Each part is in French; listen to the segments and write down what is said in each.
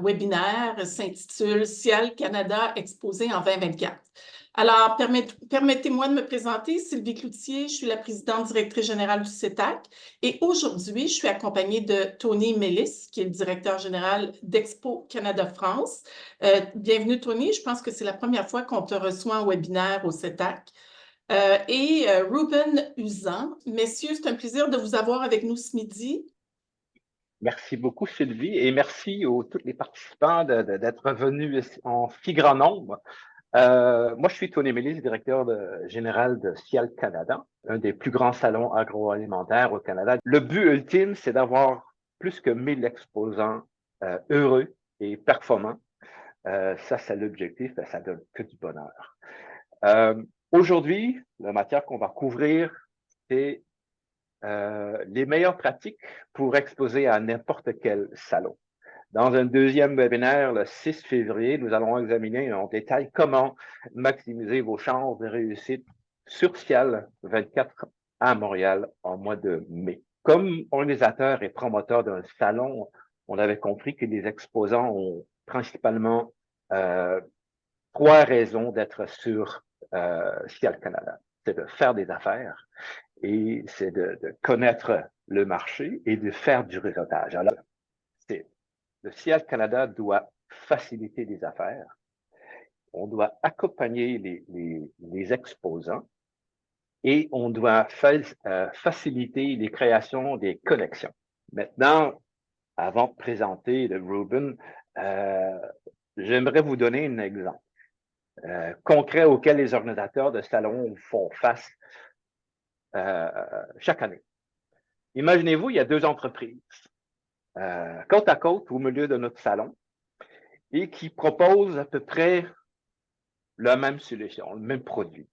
webinaire s'intitule Ciel Canada exposé en 2024. Alors, permettez-moi de me présenter, Sylvie Cloutier, je suis la présidente directrice générale du CETAC et aujourd'hui, je suis accompagnée de Tony Mélis, qui est le directeur général d'Expo Canada France. Bienvenue Tony, je pense que c'est la première fois qu'on te reçoit en webinaire au CETAC. Et Ruben Usan. Messieurs, c'est un plaisir de vous avoir avec nous ce midi. Merci beaucoup, Sylvie, et merci aux tous les participants d'être venus en si grand nombre. Moi, je suis Tony Mélis, directeur général de Ciel Canada, un des plus grands salons agroalimentaires au Canada. Le but ultime, c'est d'avoir plus que 1000 exposants heureux et performants. Ça, c'est l'objectif, et ça donne que du bonheur. Aujourd'hui, la matière qu'on va couvrir, c'est les meilleures pratiques pour exposer à n'importe quel salon. Dans un deuxième webinaire, le 6 février, nous allons examiner en détail comment maximiser vos chances de réussite sur Ciel 24 à Montréal en mois de mai. Comme organisateur et promoteur d'un salon, on avait compris que les exposants ont principalement trois raisons d'être sur Ciel Canada. C'est de faire des affaires, et c'est de connaître le marché et de faire du réseautage. Alors, le Ciel Canada doit faciliter les affaires. On doit accompagner les exposants et on doit faciliter les créations des connexions. Maintenant, avant de présenter le Ruben, j'aimerais vous donner un exemple concret auquel les organisateurs de salons font face chaque année. Imaginez-vous, il y a deux entreprises, côte à côte au milieu de notre salon, et qui proposent à peu près la même solution, le même produit.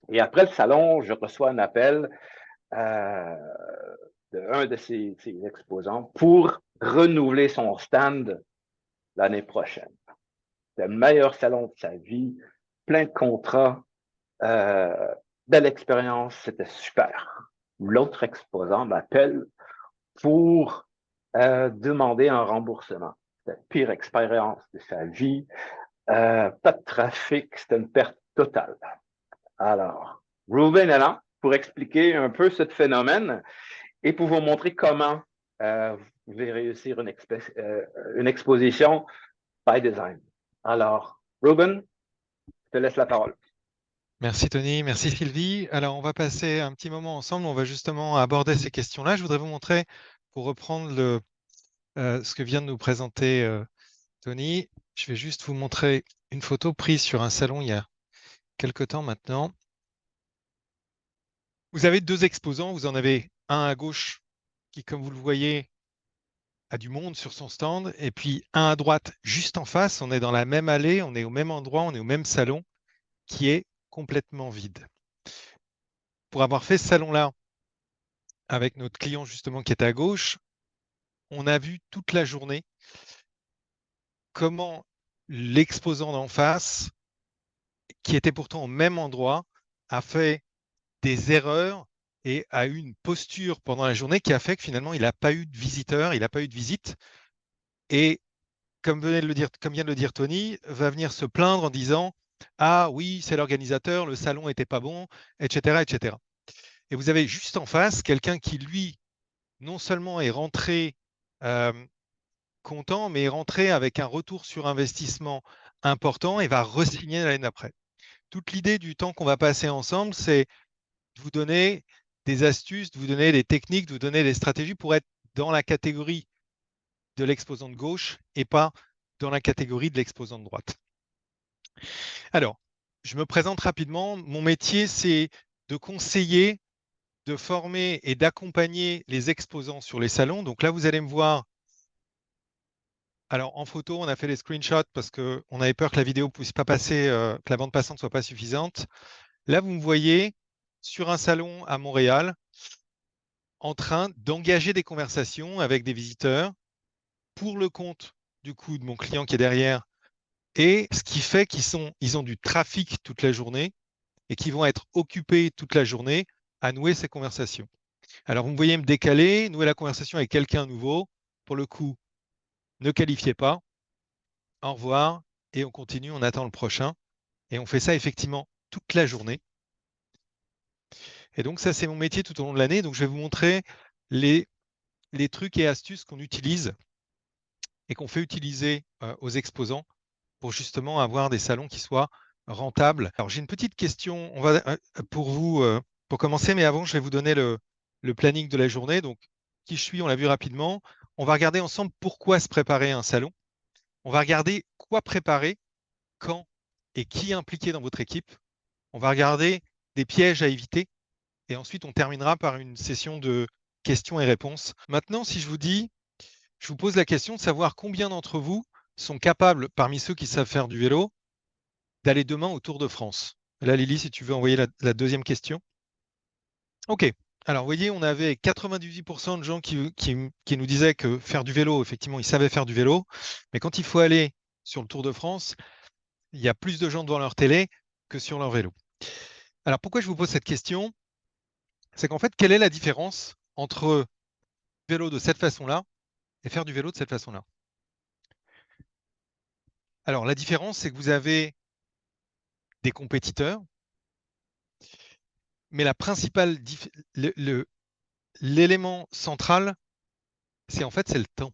Et après le salon, je reçois un appel d'un de ces exposants pour renouveler son stand l'année prochaine. C'est le meilleur salon de sa vie, plein de contrats, belle expérience, c'était super. L'autre exposant m'appelle pour demander un remboursement. C'était la pire expérience de sa vie. Pas de trafic, c'était une perte totale. Alors, Ruben est là pour expliquer un peu ce phénomène et pour vous montrer comment vous pouvez réussir une exposition by design. Alors, Ruben, je te laisse la parole. Merci Tony, merci Sylvie. Alors, on va passer un petit moment ensemble. On va justement aborder ces questions-là. Je voudrais vous montrer, pour reprendre ce que vient de nous présenter Tony, je vais juste vous montrer une photo prise sur un salon il y a quelque temps maintenant. Vous avez deux exposants. Vous en avez un à gauche qui, comme vous le voyez, a du monde sur son stand. Et puis un à droite, juste en face. On est dans la même allée, on est au même endroit, on est au même salon qui est complètement vide. Pour avoir fait ce salon-là avec notre client justement qui était à gauche, on a vu toute la journée comment l'exposant d'en face, qui était pourtant au même endroit, a fait des erreurs et a eu une posture pendant la journée qui a fait que finalement il n'a pas eu de visiteurs, il n'a pas eu de visite. Et comme vient de le dire Tony, va venir se plaindre en disant « Ah oui, c'est l'organisateur, le salon n'était pas bon, etc., etc. » Et vous avez juste en face quelqu'un qui, lui, non seulement est rentré content, mais est rentré avec un retour sur investissement important et va re-signer l'année d'après. Toute l'idée du temps qu'on va passer ensemble, c'est de vous donner des astuces, de vous donner des techniques, de vous donner des stratégies pour être dans la catégorie de l'exposant de gauche et pas dans la catégorie de l'exposant de droite. Alors, je me présente rapidement. Mon métier, c'est de conseiller, de former et d'accompagner les exposants sur les salons. Donc là, vous allez me voir. Alors, en photo, on a fait les screenshots parce qu'on avait peur que la vidéo ne puisse pas passer, que la bande passante ne soit pas suffisante. Là, vous me voyez sur un salon à Montréal en train d'engager des conversations avec des visiteurs pour le compte du coup de mon client qui est derrière. Et ce qui fait qu'ils ont du trafic toute la journée et qu'ils vont être occupés toute la journée à nouer ces conversations. Alors, vous me voyez me décaler, nouer la conversation avec quelqu'un nouveau. Pour le coup, ne qualifiez pas. au revoir, et on continue, on attend le prochain. Et on fait ça effectivement toute la journée. Et donc ça, c'est mon métier tout au long de l'année. Donc je vais vous montrer les trucs et astuces qu'on utilise et qu'on fait utiliser aux exposants pour justement avoir des salons qui soient rentables. Alors j'ai une petite question pour vous, pour commencer, mais avant, je vais vous donner le planning de la journée. Donc, qui je suis, on l'a vu rapidement. On va regarder ensemble pourquoi se préparer à un salon. On va regarder quoi préparer, quand et qui est impliqué dans votre équipe. On va regarder des pièges à éviter. Et ensuite, on terminera par une session de questions et réponses. Maintenant, si je vous pose la question de savoir combien d'entre vous sont capables, parmi ceux qui savent faire du vélo, d'aller demain au Tour de France. Là, Lily, si tu veux envoyer la deuxième question. OK. Alors, vous voyez, on avait 98% de gens qui nous disaient que faire du vélo, effectivement, ils savaient faire du vélo. Mais quand il faut aller sur le Tour de France, il y a plus de gens devant leur télé que sur leur vélo. Alors, pourquoi je vous pose cette question? C'est qu'en fait, quelle est la différence entre vélo de cette façon-là et faire du vélo de cette façon-là? Alors, la différence, c'est que vous avez des compétiteurs, mais la principale l'élément central, c'est le temps.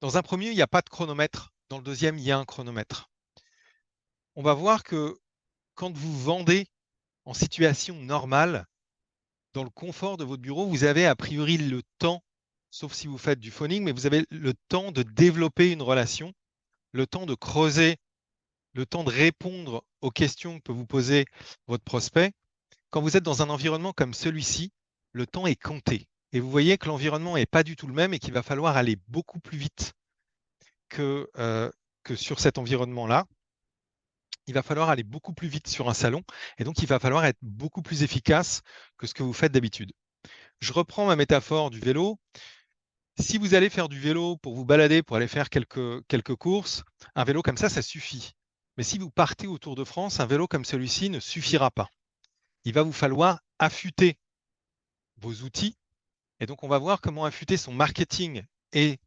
Dans un premier, il n'y a pas de chronomètre. Dans le deuxième, il y a un chronomètre. On va voir que quand vous vendez en situation normale, dans le confort de votre bureau, vous avez a priori le temps, sauf si vous faites du phoning, mais vous avez le temps de développer une relation, le temps de creuser, le temps de répondre aux questions que peut vous poser votre prospect. Quand vous êtes dans un environnement comme celui-ci, le temps est compté. Et vous voyez que l'environnement n'est pas du tout le même et qu'il va falloir aller beaucoup plus vite que sur cet environnement-là. Il va falloir aller beaucoup plus vite sur un salon et donc il va falloir être beaucoup plus efficace que ce que vous faites d'habitude. Je reprends ma métaphore du vélo. Si vous allez faire du vélo pour vous balader, pour aller faire quelques courses, un vélo comme ça suffit. Mais si vous partez au Tour de France, un vélo comme celui-ci ne suffira pas. Il va vous falloir affûter vos outils. Et donc, on va voir comment affûter son marketing et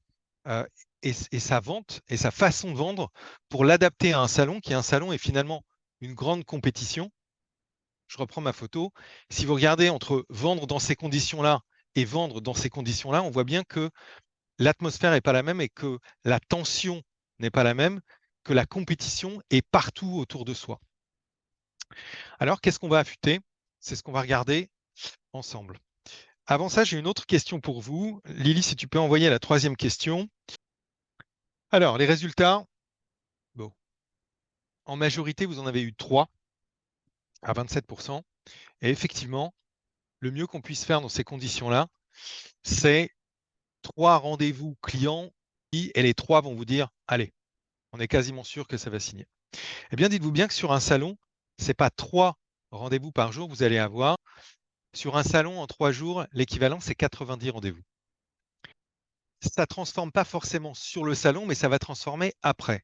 sa vente et sa façon de vendre pour l'adapter à un salon qui, un salon, est finalement une grande compétition. Je reprends ma photo. Si vous regardez entre vendre dans ces conditions-là et vendre dans ces conditions-là, on voit bien que l'atmosphère n'est pas la même et que la tension n'est pas la même, que la compétition est partout autour de soi. Alors, qu'est-ce qu'on va affûter? C'est ce qu'on va regarder ensemble. Avant ça, j'ai une autre question pour vous. Lily, si tu peux envoyer la troisième question. Alors, les résultats, bon, en majorité, vous en avez eu 3 à 27%. Et effectivement, le mieux qu'on puisse faire dans ces conditions-là, c'est 3 rendez-vous clients et les 3 vont vous dire, allez, on est quasiment sûr que ça va signer. Eh bien, dites-vous bien que sur un salon, ce n'est pas 3 rendez-vous par jour que vous allez avoir. Sur un salon, en 3 jours, l'équivalent, c'est 90 rendez-vous. Ça ne transforme pas forcément sur le salon, mais ça va transformer après.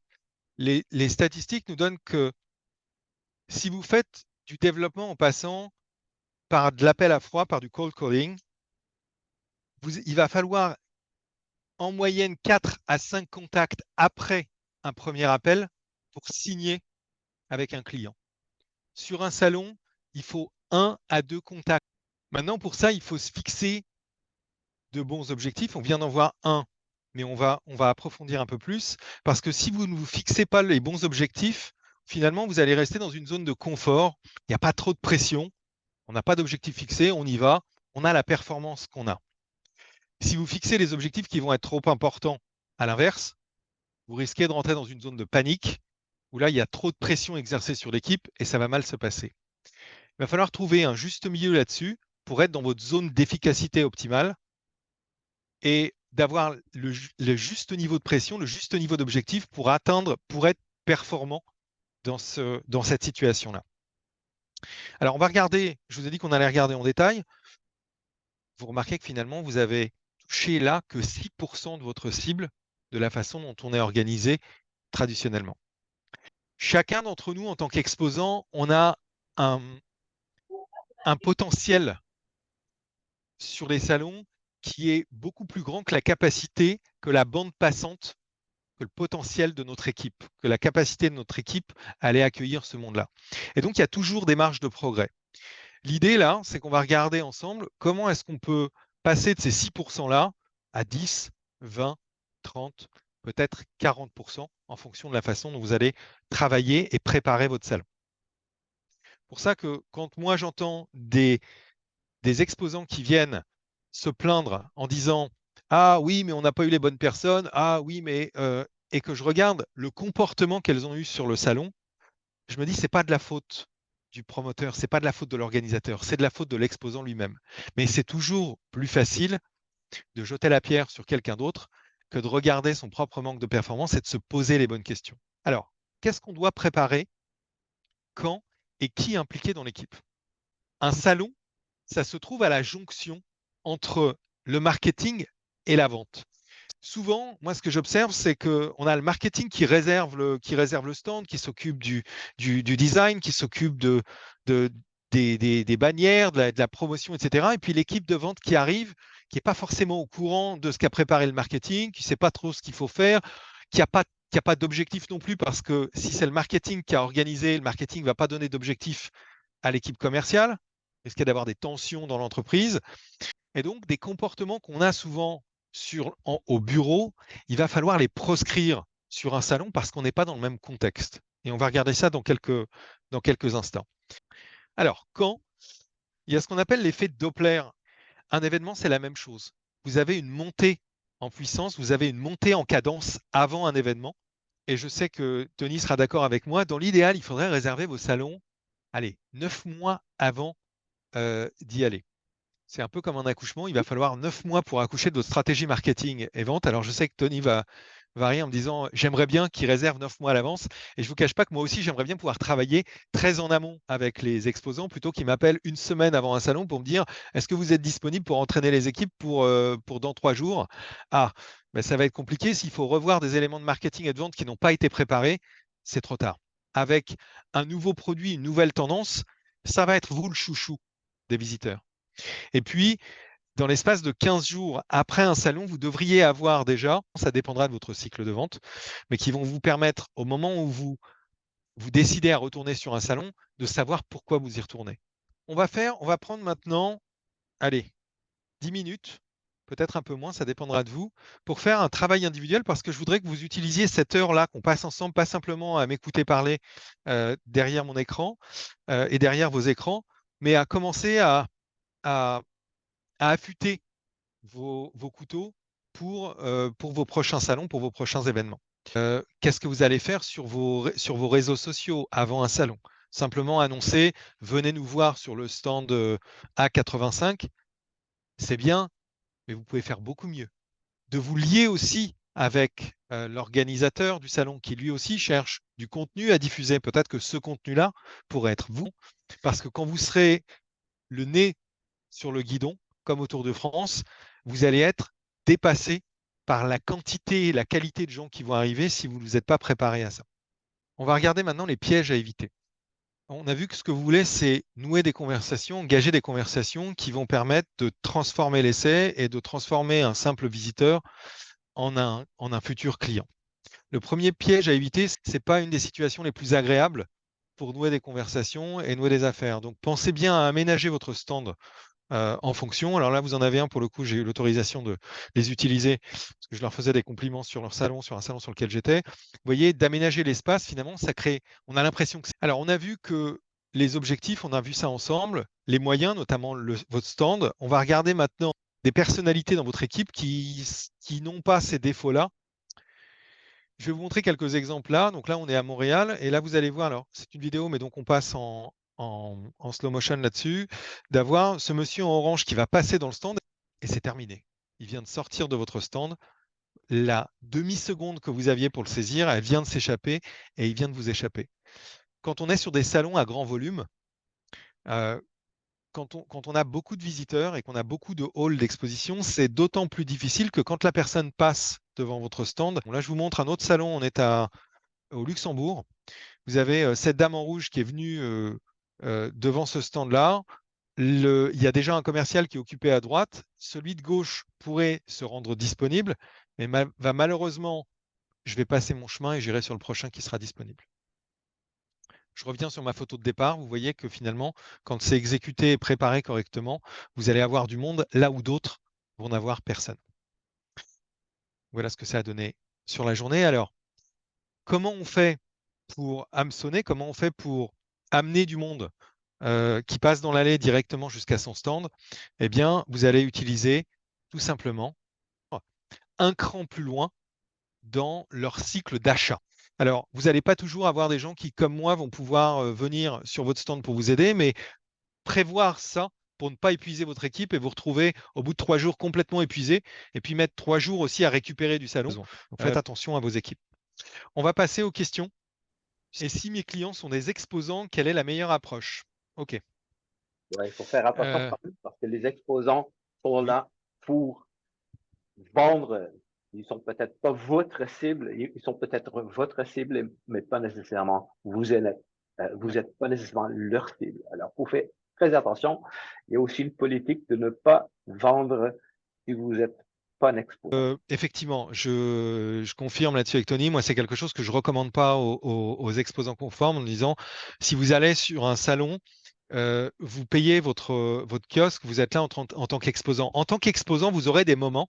Les statistiques nous donnent que si vous faites du développement en passant par de l'appel à froid, par du cold calling, il va falloir en moyenne 4 à 5 contacts après un premier appel pour signer avec un client. Sur un salon, il faut 1 à 2 contacts. Maintenant, pour ça, il faut se fixer de bons objectifs. On vient d'en voir un, mais on va approfondir un peu plus, parce que si vous ne vous fixez pas les bons objectifs, finalement, vous allez rester dans une zone de confort. Il n'y a pas trop de pression. On n'a pas d'objectif fixé, on y va, on a la performance qu'on a. Si vous fixez les objectifs qui vont être trop importants, à l'inverse, vous risquez de rentrer dans une zone de panique où là, il y a trop de pression exercée sur l'équipe et ça va mal se passer. Il va falloir trouver un juste milieu là-dessus pour être dans votre zone d'efficacité optimale et d'avoir le juste niveau de pression, le juste niveau d'objectif pour être performant dans cette situation-là. Alors, on va regarder, je vous ai dit qu'on allait regarder en détail. Vous remarquez que finalement, vous avez touché là que 6% de votre cible de la façon dont on est organisé traditionnellement. Chacun d'entre nous, en tant qu'exposant, on a un potentiel sur les salons qui est beaucoup plus grand que la capacité, que la bande passante que le potentiel de notre équipe, que la capacité de notre équipe à aller accueillir ce monde-là. Et donc, il y a toujours des marges de progrès. L'idée, là, c'est qu'on va regarder ensemble comment est-ce qu'on peut passer de ces 6%-là à 10, 20, 30, peut-être 40% en fonction de la façon dont vous allez travailler et préparer votre salon. Pour ça que quand moi j'entends des exposants qui viennent se plaindre en disant « Ah oui, mais on n'a pas eu les bonnes personnes, ah oui, mais… et que je regarde le comportement qu'elles ont eu sur le salon, je me dis c'est pas de la faute du promoteur, c'est pas de la faute de l'organisateur, c'est de la faute de l'exposant lui-même. Mais c'est toujours plus facile de jeter la pierre sur quelqu'un d'autre que de regarder son propre manque de performance et de se poser les bonnes questions. Alors, qu'est-ce qu'on doit préparer, quand et qui est impliqué dans l'équipe? Un salon, ça se trouve à la jonction entre le marketing et la vente. Souvent, moi, ce que j'observe, c'est qu'on a le marketing qui réserve le stand, qui s'occupe du design, qui s'occupe des bannières, de la promotion, etc. Et puis l'équipe de vente qui arrive, qui n'est pas forcément au courant de ce qu'a préparé le marketing, qui ne sait pas trop ce qu'il faut faire, qui n'a pas d'objectif non plus, parce que si c'est le marketing qui a organisé, le marketing ne va pas donner d'objectif à l'équipe commerciale, il risque d'avoir des tensions dans l'entreprise. Et donc, des comportements qu'on a souvent au bureau, il va falloir les proscrire sur un salon parce qu'on n'est pas dans le même contexte. Et on va regarder ça dans quelques instants. Alors, quand il y a ce qu'on appelle l'effet Doppler, un événement, c'est la même chose. Vous avez une montée en puissance, vous avez une montée en cadence avant un événement. Et je sais que Tony sera d'accord avec moi. Dans l'idéal, il faudrait réserver vos salons, 9 mois avant d'y aller. C'est un peu comme un accouchement. Il va falloir 9 mois pour accoucher de votre stratégie marketing et vente. Alors, je sais que Tony va rire en me disant j'aimerais bien qu'il réserve 9 mois à l'avance. Et je ne vous cache pas que moi aussi, j'aimerais bien pouvoir travailler très en amont avec les exposants plutôt qu'ils m'appellent une semaine avant un salon pour me dire est-ce que vous êtes disponible pour entraîner les équipes pour dans 3 jours? Ah, ben ça va être compliqué. S'il faut revoir des éléments de marketing et de vente qui n'ont pas été préparés, c'est trop tard. Avec un nouveau produit, une nouvelle tendance, ça va être vous le chouchou des visiteurs. Et puis, dans l'espace de 15 jours après un salon, vous devriez avoir déjà, ça dépendra de votre cycle de vente, mais qui vont vous permettre, au moment où vous décidez à retourner sur un salon, de savoir pourquoi vous y retournez. On va prendre maintenant, 10 minutes, peut-être un peu moins, ça dépendra de vous, pour faire un travail individuel parce que je voudrais que vous utilisiez cette heure-là, qu'on passe ensemble, pas simplement à m'écouter parler derrière mon écran et derrière vos écrans, mais à commencer à affûter vos couteaux pour vos prochains salons, pour vos prochains événements. Qu'est-ce que vous allez faire sur vos réseaux sociaux avant un salon? Simplement annoncer, venez nous voir sur le stand A85, c'est bien, mais vous pouvez faire beaucoup mieux. De vous lier aussi avec l'organisateur du salon qui lui aussi cherche du contenu à diffuser. Peut-être que ce contenu-là pourrait être vous, parce que quand vous serez le nez sur le guidon, comme au Tour de France, vous allez être dépassé par la quantité et la qualité de gens qui vont arriver si vous ne vous êtes pas préparé à ça. On va regarder maintenant les pièges à éviter. On a vu que ce que vous voulez, c'est nouer des conversations, engager des conversations qui vont permettre de transformer l'essai et de transformer un simple visiteur en un futur client. Le premier piège à éviter, ce n'est pas une des situations les plus agréables pour nouer des conversations et nouer des affaires. Donc, pensez bien à aménager votre stand en fonction. Alors là, vous en avez un, pour le coup, j'ai eu l'autorisation de les utiliser parce que je leur faisais des compliments sur leur salon, sur un salon sur lequel j'étais. Vous voyez, d'aménager l'espace, finalement, ça crée, on a l'impression que… Alors, on a vu que les objectifs, on a vu ça ensemble, les moyens, notamment votre stand. On va regarder maintenant des personnalités dans votre équipe qui n'ont pas ces défauts-là. Je vais vous montrer quelques exemples là. Donc là, on est à Montréal et là, vous allez voir, alors c'est une vidéo, mais donc on passe en slow motion là-dessus, d'avoir ce monsieur en orange qui va passer dans le stand et c'est terminé. Il vient de sortir de votre stand. La demi-seconde que vous aviez pour le saisir, elle vient de s'échapper et il vient de vous échapper. Quand on est sur des salons à grand volume, quand on a beaucoup de visiteurs et qu'on a beaucoup de halls d'exposition, c'est d'autant plus difficile que quand la personne passe devant votre stand. Bon, là, je vous montre un autre salon, on est au Luxembourg. Vous avez cette dame en rouge qui est venue devant ce stand-là. Il y a déjà un commercial qui est occupé à droite. Celui de gauche pourrait se rendre disponible, mais va malheureusement je vais passer mon chemin et j'irai sur le prochain qui sera disponible. Je reviens sur ma photo de départ. Vous voyez que finalement, quand c'est exécuté et préparé correctement, vous allez avoir du monde là où d'autres vont n'avoir personne. Voilà ce que ça a donné sur la journée. Alors, comment on fait pour hameçonner? Comment on fait pour amener du monde qui passe dans l'allée directement jusqu'à son stand? Eh bien, vous allez utiliser tout simplement un cran plus loin dans leur cycle d'achat. Alors, vous n'allez pas toujours avoir des gens qui, comme moi, vont pouvoir venir sur votre stand pour vous aider, mais prévoir ça pour ne pas épuiser votre équipe et vous retrouver au bout de 3 jours complètement épuisé, et puis mettre 3 jours aussi à récupérer du salon. Donc, faites attention à vos équipes. On va passer aux questions. Et si mes clients sont des exposants, quelle est la meilleure approche? OK. Ouais, il faut faire attention quand même, parce que les exposants sont là pour vendre. Ils sont peut-être pas votre cible, ils sont peut-être votre cible, mais pas nécessairement vous êtes pas nécessairement leur cible. Alors, il faut faire très attention. Il y a aussi une politique de ne pas vendre si vous n'êtes pas un exposant. Effectivement, je confirme là-dessus avec Tony. Moi, c'est quelque chose que je recommande pas aux exposants conformes en disant, si vous allez sur un salon, vous payez votre kiosque, vous êtes là en tant qu'exposant. En tant qu'exposant, vous aurez des moments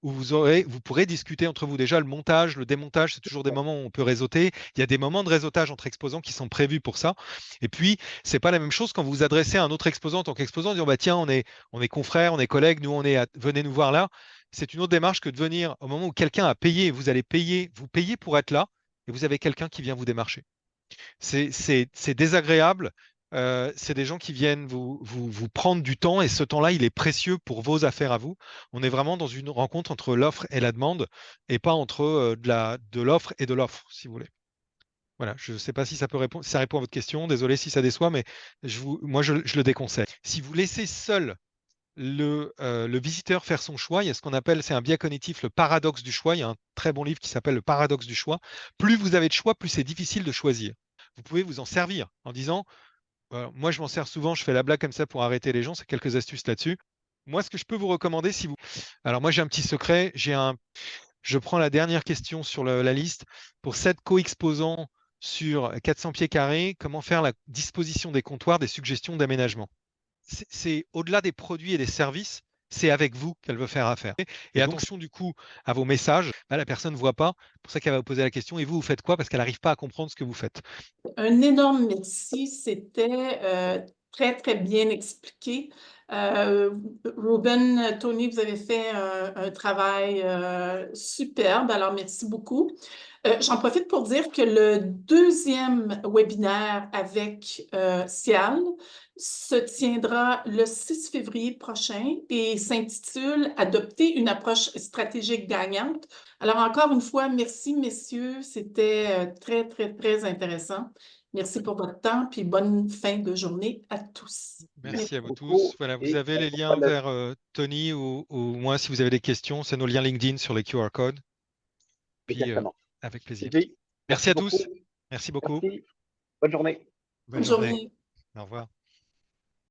où vous pourrez discuter entre vous. Déjà, le montage, le démontage, c'est toujours des moments où on peut réseauter. Il y a des moments de réseautage entre exposants qui sont prévus pour ça. Et puis, c'est pas la même chose quand vous vous adressez à un autre exposant en tant qu'exposant, disant, bah, tiens, on est confrères, on est collègues, nous, venez nous voir là. C'est une autre démarche que de venir au moment où quelqu'un a payé, vous payez pour être là, et vous avez quelqu'un qui vient vous démarcher. C'est désagréable. C'est des gens qui viennent vous prendre du temps et ce temps-là, il est précieux pour vos affaires à vous. On est vraiment dans une rencontre entre l'offre et la demande et pas entre de l'offre et de l'offre, si vous voulez. Voilà, je ne sais pas si ça répond à votre question. Désolé si ça déçoit, mais moi, je le déconseille. Si vous laissez seul le visiteur faire son choix, il y a ce qu'on appelle, c'est un biais cognitif, le paradoxe du choix. Il y a un très bon livre qui s'appelle Le paradoxe du choix. Plus vous avez de choix, plus c'est difficile de choisir. Vous pouvez vous en servir en disant, moi je m'en sers souvent, je fais la blague comme ça pour arrêter les gens, c'est quelques astuces là-dessus. Moi, ce que je peux vous recommander, si vous... Alors moi j'ai un petit secret, je prends la dernière question sur la liste. Pour 7 co-exposants sur 400 pieds carrés, comment faire la disposition des comptoirs, des suggestions d'aménagement? C'est au-delà des produits et des services, c'est avec vous qu'elle veut faire affaire. Et Donc, attention du coup à vos messages. Là, la personne ne voit pas, c'est pour ça qu'elle va vous poser la question. Et vous faites quoi? Parce qu'elle n'arrive pas à comprendre ce que vous faites. Un énorme merci, c'était très, très bien expliqué. Ruben, Tony, vous avez fait un travail superbe, alors merci beaucoup. J'en profite pour dire que le deuxième webinaire avec Cial se tiendra le 6 février prochain et s'intitule « Adopter une approche stratégique gagnante ». Alors encore une fois, merci messieurs, c'était très, très, très intéressant. Merci pour votre temps, puis bonne fin de journée à tous. Merci à vous beaucoup. tous. Voilà, vous avez les liens vers Tony ou moi si vous avez des questions. C'est nos liens LinkedIn sur les QR codes. Puis, Exactement. avec plaisir. Merci Merci à beaucoup. tous. Merci beaucoup. Merci. Bonne journée. Bonne journée. Au revoir.